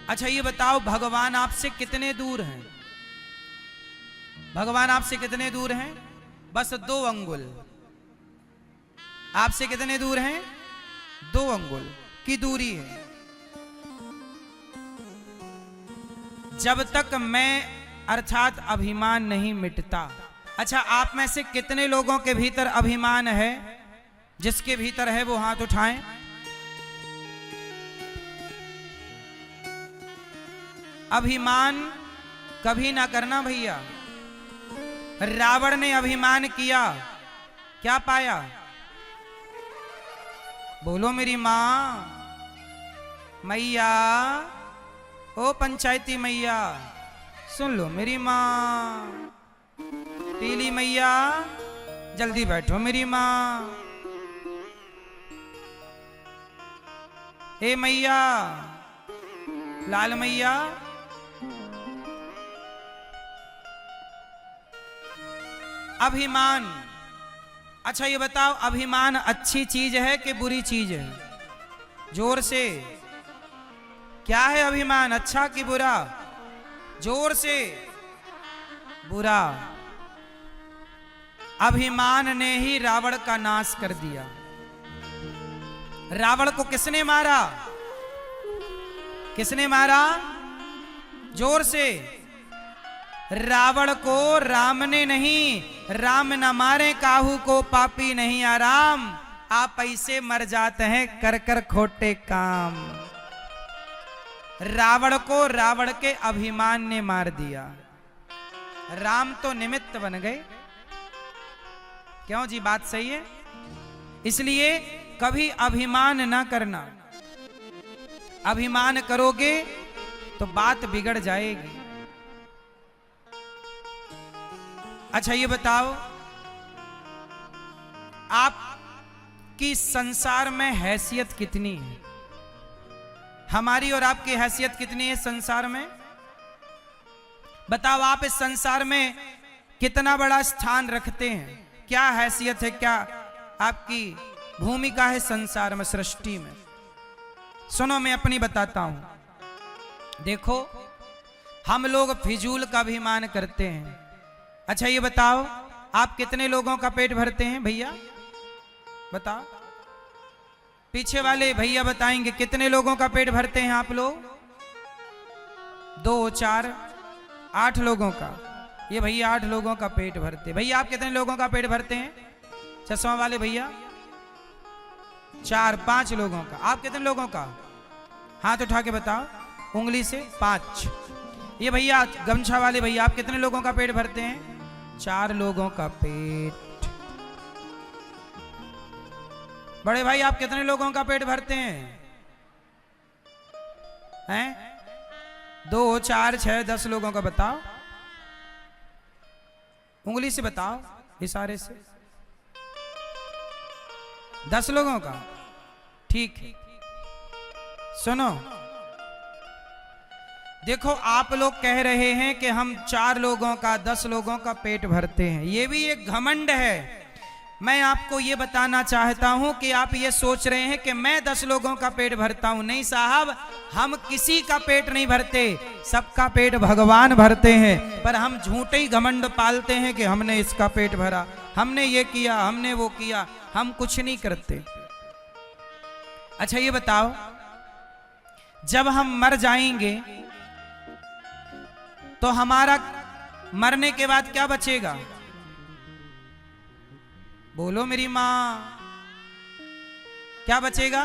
अच्छा ये बताओ, भगवान आपसे कितने दूर हैं? भगवान आपसे कितने दूर हैं? बस 2 अंगुल। आपसे कितने दूर हैं? 2 अंगुल की दूरी है। जब तक मैं अर्थात अभिमान नहीं मिटता। अच्छा, आप में से कितने लोगों के भीतर अभिमान है? जिसके भीतर है वो हाथ उठाएं। अभिमान कभी ना करना भैया। रावण ने अभिमान किया, क्या पाया? बोलो मेरी मां, मैया, ओ पंचायती मैया, सुन लो मेरी मां। पीली मैया, जल्दी बैठो मेरी मां। हे मैया, लाल मैया, अभिमान। अच्छा ये बताओ, अभिमान अच्छी चीज है कि बुरी चीज है? जोर से, क्या है अभिमान, अच्छा कि बुरा? जोर से, बुरा। अभिमान ने ही रावण का नाश कर दिया। रावण को किसने मारा? किसने मारा? जोर से। रावण को राम ने नहीं, राम न मारे काहू को पापी नहीं आराम। आप ऐसे मर जाते हैं कर कर खोटे काम। रावण को रावण के अभिमान ने मार दिया। राम तो निमित्त बन गए। क्यों जी, बात सही है? इसलिए कभी अभिमान ना करना। अभिमान करोगे तो बात बिगड़ जाएगी। अच्छा ये बताओ, आपकी संसार में हैसियत कितनी है? हमारी और आपकी हैसियत कितनी है संसार में? बताओ, आप इस संसार में कितना बड़ा स्थान रखते हैं? क्या हैसियत है, क्या आपकी भूमिका है संसार में, सृष्टि में? सुनो, मैं अपनी बताता हूं। देखो, हम लोग फिजूल का अभिमान करते हैं। अच्छा ये बताओ, आप कितने लोगों का पेट भरते हैं भैया? बताओ, पीछे वाले भैया बताएंगे कितने लोगों का पेट भरते हैं आप लोग? 2, 4, 8 लोगों का। ये भैया 8 लोगों का पेट भरते। भैया आप कितने लोगों का पेट भरते हैं? चश्मा वाले भैया 4, 5 लोगों का। आप कितने लोगों का? हाथ उठा के बताओ उंगली से। 5। ये भैया गमछा वाले भैया, आप कितने लोगों का पेट भरते हैं? 4 लोगों का पेट। बड़े भाई आप कितने लोगों का पेट भरते हैं? हैं? 2, 4, 6, 10 लोगों का। बताओ उंगली से, बताओ इशारे से। 10 लोगों का, ठीक है। सुनो, देखो आप लोग कह रहे हैं कि हम 4 लोगों का, 10 लोगों का पेट भरते हैं। ये भी एक घमंड है। मैं आपको ये बताना चाहता हूं कि आप ये सोच रहे हैं कि मैं 10 लोगों का पेट भरता हूं। नहीं साहब, हम किसी का पेट नहीं भरते, सबका पेट भगवान भरते हैं। पर हम झूठे ही घमंड पालते हैं कि हमने इसका पेट भरा, हमने ये किया, हमने वो किया। हम कुछ नहीं करते। अच्छा ये बताओ, जब हम मर जाएंगे तो हमारा मरने के बाद क्या बचेगा? बोलो मेरी मां, क्या बचेगा?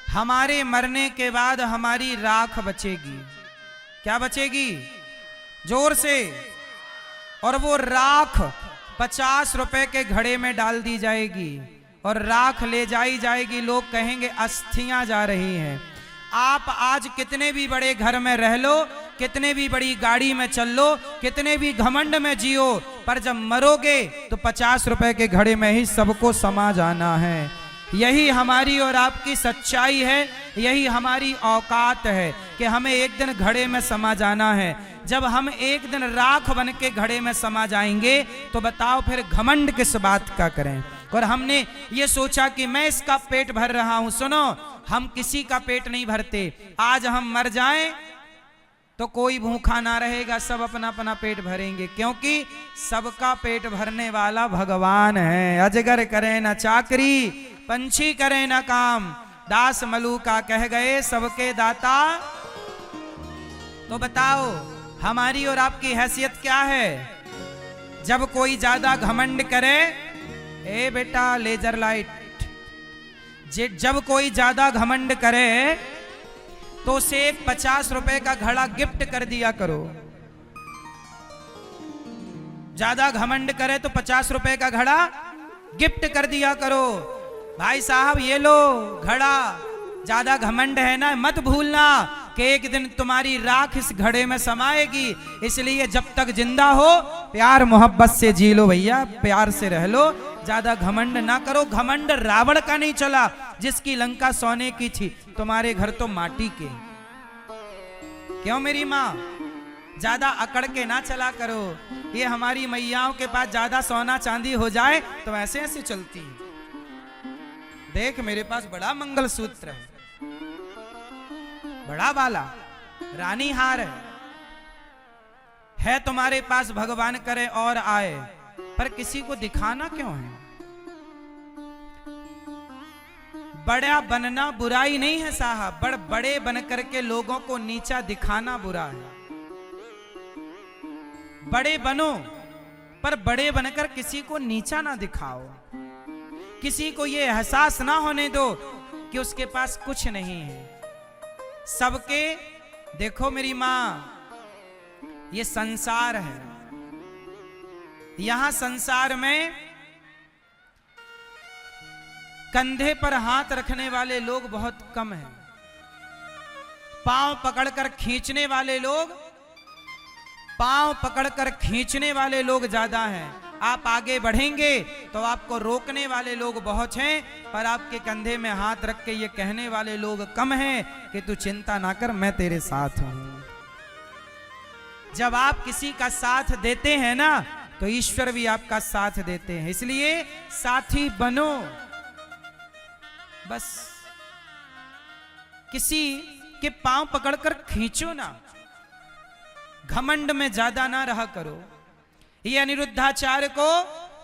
हमारे मरने के बाद हमारी राख बचेगी। क्या बचेगी? जोर से। और वो राख 50 रुपए के घड़े में डाल दी जाएगी और राख ले जाई जाएगी। लोग कहेंगे अस्थियां जा रही हैं। आप आज कितने भी बड़े घर में रह लो, कितने भी बड़ी गाड़ी में चल लो, कितने भी घमंड में जियो, पर जब मरोगे तो 50 रुपए के घड़े में ही सबको समा जाना है। यही हमारी और आपकी सच्चाई है, यही हमारी औकात है कि हमें एक दिन घड़े में समा जाना है। जब हम एक दिन राख बन के घड़े में समा जाएंगे तो बताओ फिर घमंड किस बात का करें? और हमने ये सोचा कि मैं इसका पेट भर रहा हूं। सुनो, हम किसी का पेट नहीं भरते। आज हम मर जाएं तो कोई भूखा ना रहेगा, सब अपना अपना पेट भरेंगे, क्योंकि सबका पेट भरने वाला भगवान है। अजगर करे न चाकरी, पंछी करे न काम, दास मलूका कह गए सबके दाता। तो बताओ हमारी और आपकी हैसियत क्या है? जब कोई ज्यादा घमंड करे, ए बेटा लेजर लाइट, जब कोई ज्यादा घमंड करे तो उसे एक 50 रुपए का घड़ा गिफ्ट कर दिया करो। ज्यादा घमंड करे तो 50 रुपए का घड़ा गिफ्ट कर दिया करो। भाई साहब ये लो घड़ा, ज्यादा घमंड है ना, मत भूलना कि एक दिन तुम्हारी राख इस घड़े में समाएगी। इसलिए जब तक जिंदा हो प्यार मोहब्बत से जी लो भैया, प्यार से रह लो, ज्यादा घमंड ना करो। घमंड रावण का नहीं चला जिसकी लंका सोने की थी, तुम्हारे घर तो माटी के। क्यों मेरी माँ? ज्यादा अकड़ के ना चला करो। ये हमारी मैयाओं के पास ज्यादा सोना चांदी हो जाए तो ऐसे ऐसे चलती है। देख मेरे पास बड़ा मंगलसूत्र है, बड़ा वाला रानी हार है तुम्हारे पास, भगवान करे और आए, पर किसी को दिखाना क्यों है? बड़ा बनना बुराई नहीं है साहब, बड़े बन करके लोगों को नीचा दिखाना बुरा है। बड़े बनो पर बड़े बनकर किसी को नीचा ना दिखाओ। किसी को ये एहसास ना होने दो कि उसके पास कुछ नहीं है। सबके देखो मेरी मां, ये संसार है, यहां संसार में कंधे पर हाथ रखने वाले लोग बहुत कम हैं। पांव पकड़कर खींचने वाले लोग, पांव पकड़कर खींचने वाले लोग ज्यादा हैं। आप आगे बढ़ेंगे तो आपको रोकने वाले लोग बहुत हैं, पर आपके कंधे में हाथ रख के ये कहने वाले लोग कम हैं कि तू चिंता ना कर, मैं तेरे साथ हूं। जब आप किसी का साथ देते हैं ना तो ईश्वर भी आपका साथ देते हैं। इसलिए साथी बनो, बस किसी के पांव पकड़कर खींचो ना, घमंड में ज्यादा ना रहा करो। ये अनिरुद्धाचार्य को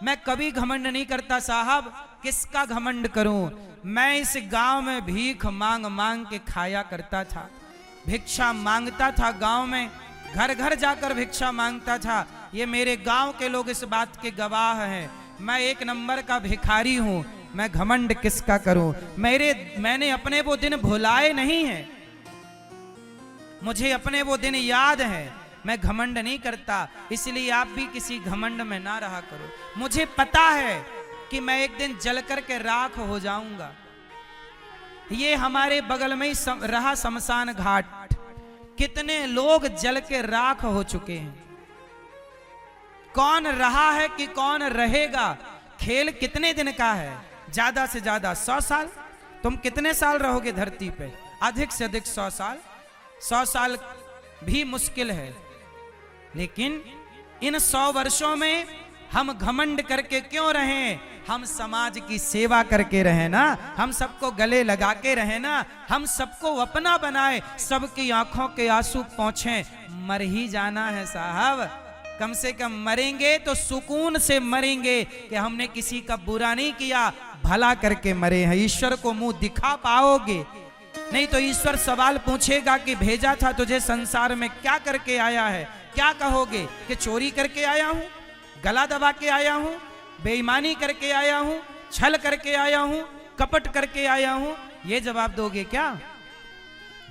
मैं कभी घमंड नहीं करता साहब, किसका घमंड करूं? मैं इस गांव में भीख मांग मांग के खाया करता था, भिक्षा मांगता था गांव में, घर घर जाकर भिक्षा मांगता था। ये मेरे गांव के लोग इस बात के गवाह हैं। मैं एक नंबर का भिखारी हूं, मैं घमंड किसका करूं? मैंने अपने वो दिन भुलाए नहीं हैं, मुझे अपने वो दिन याद है। मैं घमंड नहीं करता, इसलिए आप भी किसी घमंड में ना रहा करो। मुझे पता है कि मैं एक दिन जल करके राख हो जाऊंगा। ये हमारे बगल में ही रहा शमशान घाट, कितने लोग जल के राख हो चुके हैं। कौन रहा है कि कौन रहेगा? खेल कितने दिन का है? ज्यादा से ज्यादा 100 साल। तुम कितने साल रहोगे धरती पे? अधिक से अधिक 100 साल। 100 साल भी मुश्किल है, लेकिन इन 100 वर्षों में हम घमंड करके क्यों रहें? हम समाज की सेवा करके रहें ना, हम सबको गले लगा के रहें ना, हम सबको अपना बनाए, सबकी आंखों के आंसू पहुंचे। मर ही जाना है साहब, कम से कम मरेंगे तो सुकून से मरेंगे कि हमने किसी का बुरा नहीं किया, भला करके मरे हैं। ईश्वर को मुंह दिखा पाओगे? नहीं तो ईश्वर सवाल पूछेगा कि भेजा था तुझे संसार में, क्या करके आया है? क्या कहोगे कि चोरी करके आया हूं, गला दबा के आया हूं, बेईमानी करके आया हूं, छल करके आया हूं, कपट करके आया हूं? ये जवाब दोगे क्या?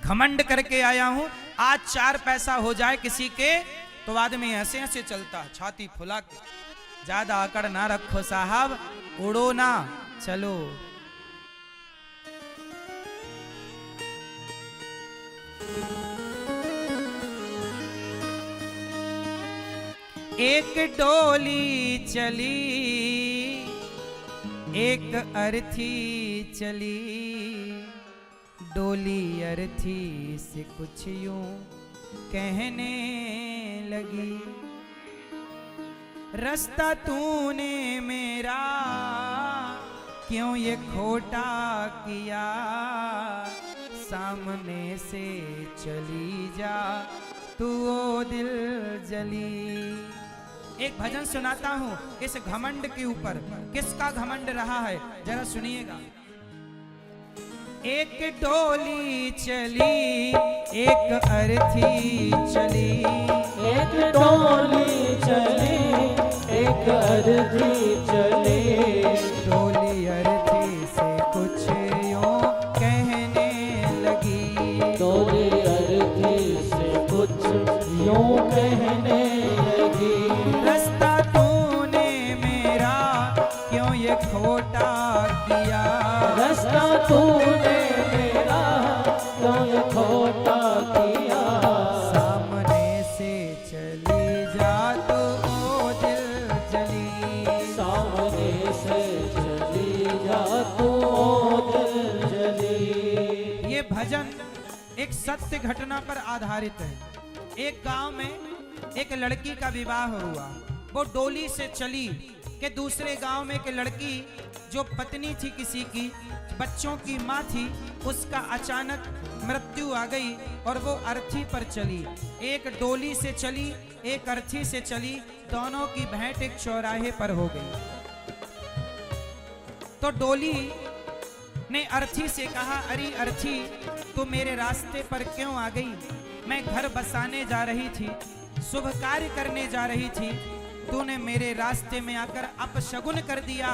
घमंड करके आया हूं। आज 4 पैसा हो जाए किसी के तो आदमी ऐसे ऐसे चलता, छाती फुला के। ज्यादा अकड़ ना रखो साहब, उड़ो ना, चलो। एक डोली चली, एक अर्थी चली, डोली अर्थी से कुछ यूं कहने लगी, रास्ता तूने मेरा क्यों ये खोटा किया, सामने से चली जा तू ओ दिल जली। एक भजन सुनाता हूं इस घमंड के ऊपर, किसका घमंड रहा है जरा सुनिएगा। एक डोली चली एक अर्थी चली, एक डोली चली एक अर्थी चली, डोली अर्थी से कुछ यूं कहने लगी, डोली अर्थी से कुछ यूं कहने लगी, रास्ता तूने मेरा क्यों ये खोटा किया, रास्ता तूने मेरा क्यों ये खोटा किया, सामने से चली जा तू ओ दिल जली, सामने से चली जा तू ओ दिल जली। ये भजन एक सत्य घटना पर आधारित है। एक गांव में एक लड़की का विवाह हुआ, वो डोली से चली कि दूसरे गांव में एक लड़की जो पत्नी थी किसी की, बच्चों की माँ थी, उसका अचानक मृत्यु आ गई और वो अर्थी पर चली। एक डोली से चली एक अर्थी से चली, दोनों की भेंट एक चौराहे पर हो गई। तो डोली ने अर्थी से कहा, अरे अर्थी तू मेरे रास्ते पर क्यों आ गई, मैं घर बसाने जा रही थी, शुभ कार्य करने जा रही थी, तूने मेरे रास्ते में आकर अपशगुन कर दिया।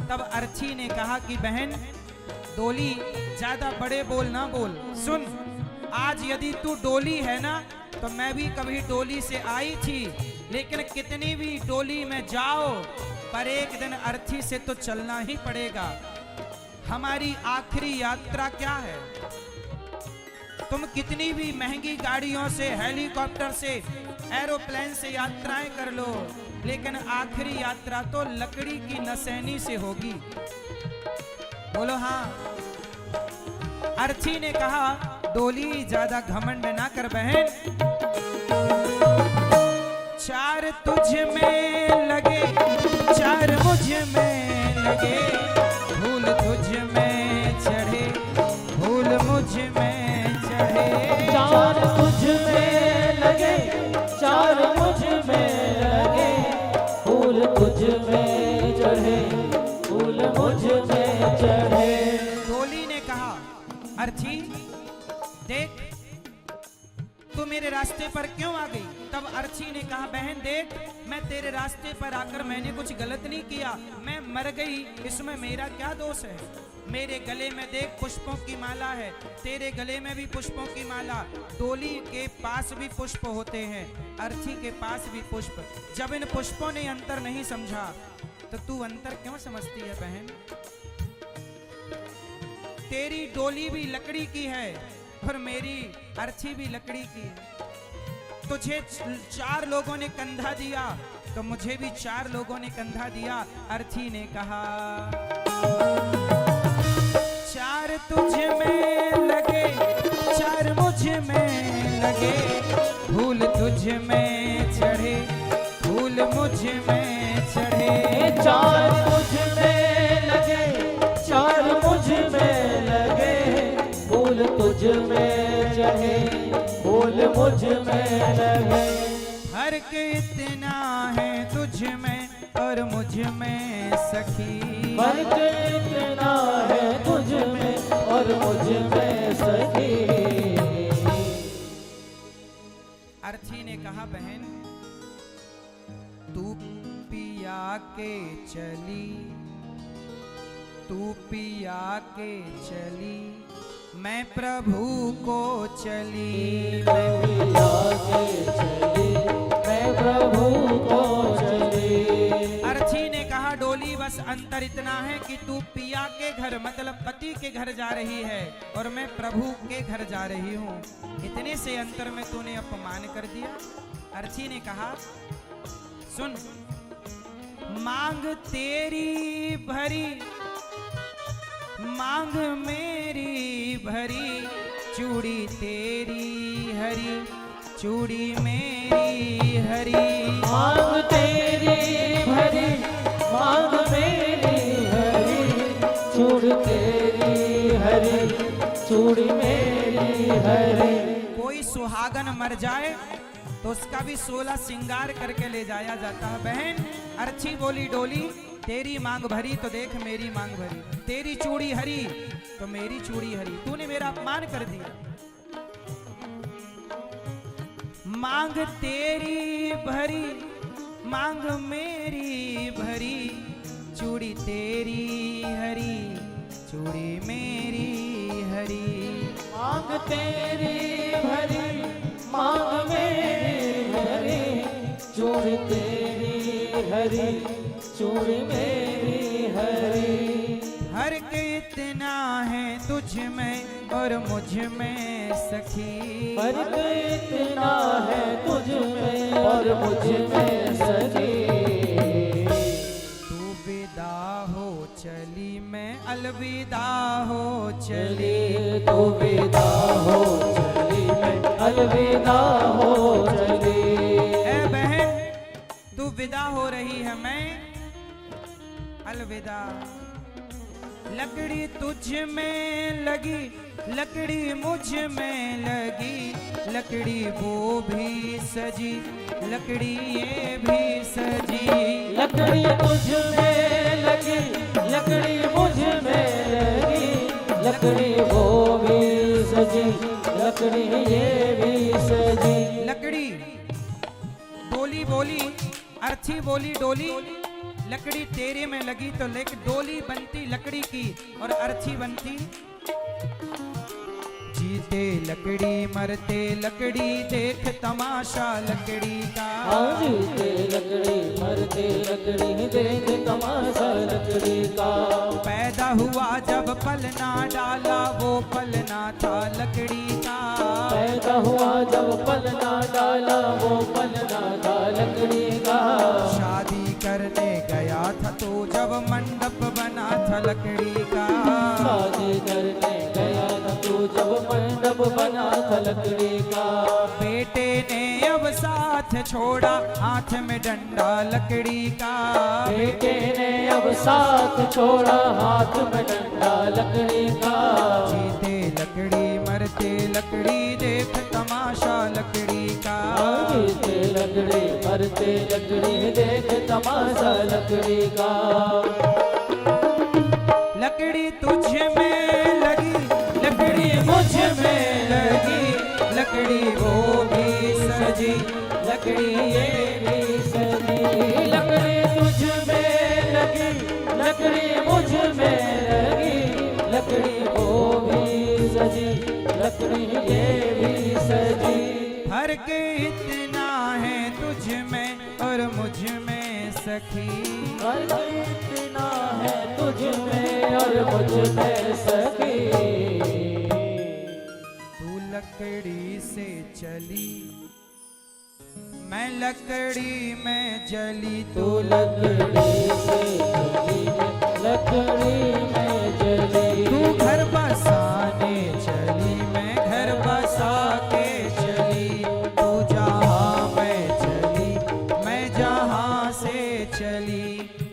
तब अर्थी ने कहा कि बहन डोली ज्यादा बड़े बोल ना बोल, सुन आज यदि तू डोली है ना तो मैं भी कभी डोली से आई थी, लेकिन कितनी भी डोली में जाओ पर एक दिन अर्थी से तो चलना ही पड़ेगा। हमारी आखिरी यात्रा क्या है, तुम कितनी भी महंगी गाड़ियों से, हेलीकॉप्टर से, एरोप्लेन से यात्राएं कर लो, लेकिन आखिरी यात्रा तो लकड़ी की नसैनी से होगी। बोलो हाँ। अर्थी ने कहा डोली ज्यादा घमंड ना कर बहन, चार तुझ में लगे चार मुझ में लगे, फूल तुझ में चढ़े फूल मुझ में चढ़े, चार तुझ में लगे चार मुझ में लगे, फूल तुझ में चढ़े फूल मुझ में चढ़े। डोली ने कहा अर्थी देख तू मेरे रास्ते पर क्यों आ गई। तब अर्थी ने कहा बहन देख मैं तेरे रास्ते पर आकर मैंने कुछ गलत नहीं किया, मैं मर गई, इसमें मेरा क्या दोष है। मेरे गले में देख पुष्पों की माला है, तेरे गले में भी पुष्पों की माला, डोली के पास भी पुष्प होते हैं, अर्थी के पास भी पुष्प। जब इन पुष्पों ने अंतर नहीं समझा तो तू अंतर क्यों समझती है बहन। तेरी डोली भी लकड़ी की है और मेरी अर्थी भी लकड़ी की है। तुझे चार लोगों ने कंधा दिया तो मुझे भी चार लोगों ने कंधा दिया। अर्थी ने कहा चार तुझ में लगे चार मुझ में लगे, फूल तुझ में चढ़े फूल मुझ में चढ़े, चार तुझ में लगे चार मुझ में लगे, फूल तुझ में चढ़े फूल मुझ में लगे। फर्क इतना है तुझ में और मुझ में सखी, फर्क इतना है तुझ में और मुझ में सखी। अर्थी ने कहा बहन तू पिया के चली, तू पिया के चली, मैं प्रभु को चली, मैं पिया के चली मैं प्रभु को चली। अर्थी ने कहा डोली बस अंतर इतना है कि तू पिया के घर मतलब पति के घर जा रही है और मैं प्रभु के घर जा रही हूँ, इतने से अंतर में तूने अपमान कर दिया। अर्थी ने कहा सुन मांग तेरी भरी मांग मेरी भरी, चूड़ी तेरी हरी चूड़ी मेरी हरी, मांग तेरी भरी मांग मेरी हरी, चूड़ी मेरी हरी। कोई सुहागन मर जाए तो उसका भी 16 श्रृंगार करके ले जाया जाता है। बहन अर्ची बोली डोली, तेरी मांग भरी तो देख मेरी मांग भरी, तेरी चूड़ी हरी तो मेरी चूड़ी हरी, तूने मेरा अपमान कर दिया। मांग तेरी भरी मांग मेरी भरी, चूड़ी तेरी हरी चूड़ी मेरी हरी। मांग तेरी भरी मांग मेरी हरी, चूड़ी तेरी हरी चूड़ी मेरी हरी। हर के इतना है तुझ में और मुझ में सखी, फर्क इतना है तुझ में और मुझ में सखी। तू विदा हो चली मैं अलविदा हो चली, तू विदा हो चली मैं अलविदा हो चली। ए बहन तू विदा हो रही है मैं अलविदा। लकड़ी तुझ में लगी लकड़ी मुझ में लगी, लकड़ी वो भी सजी लकड़ी ये भी सजी। लकड़ी तुझ में लगी लकड़ी मुझ में लगी, लकड़ी वो भी सजी लकड़ी ये भी सजी। लकड़ी डोली बोली अर्थी बोली डोली, लकड़ी तेरे में लगी तो डोली बनती लकड़ी की और अर्थी बनती। जीते लकड़ी मरते लकड़ी देख तमाशा लकड़ी का, जीते लकड़ी मरते लकड़ी देख तमाशा लकड़ी का। पैदा हुआ जब पलना डाला वो पलना था लकड़ी का, पैदा हुआ जब पलना डाला वो पलना था लकड़ी का। शादी करने गया था तो जब मंडप बना था लकड़ी का, शादी करने गया था तो जब मंडप बना था लकड़ी का। बेटे ने अब साथ छोड़ा हाथ में डंडा लकड़ी का, बेटे ने अब साथ छोड़ा हाथ में डंडा लकड़ी का। जीते लकड़ी मरते लकड़ी देख तमाशा लकड़ी का, जीते लकड़ी मरते लकड़ी देख तमाशा लकड़ी का। लकड़ी तुझ में लगी लकड़ी मुझ में लगी, लकड़ी वो भी सजी लकड़ी ये भी सजी। लकड़ी तुझ में लगी लकड़ी मुझ में लगी, लकड़ी वो भी सजी लकड़ी ये भी सजी। फर्क इतना है तुझ में और मुझ में सखी, फर्क इतना है तुझ में और मुझ में सखी। तू लकड़ी से चली मैं लकड़ी में जली, तू लकड़ी से चली लकड़ी में जली। तू घर बसाने चली मैं घर बसा के चली, तू जहाँ मैं चली मैं जहाँ से चली।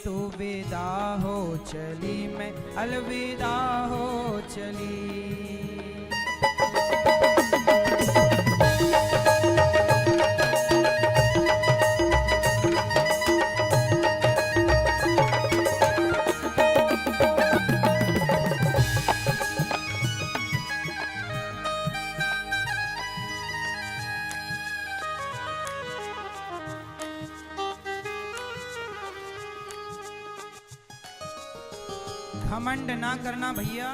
तू विदा हो चली मैं अलविदा हो चली। घमंड ना करना भैया,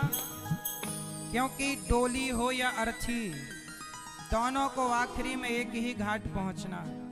क्योंकि डोली हो या अर्थी दोनों को आखिरी में एक ही घाट पहुंचना है।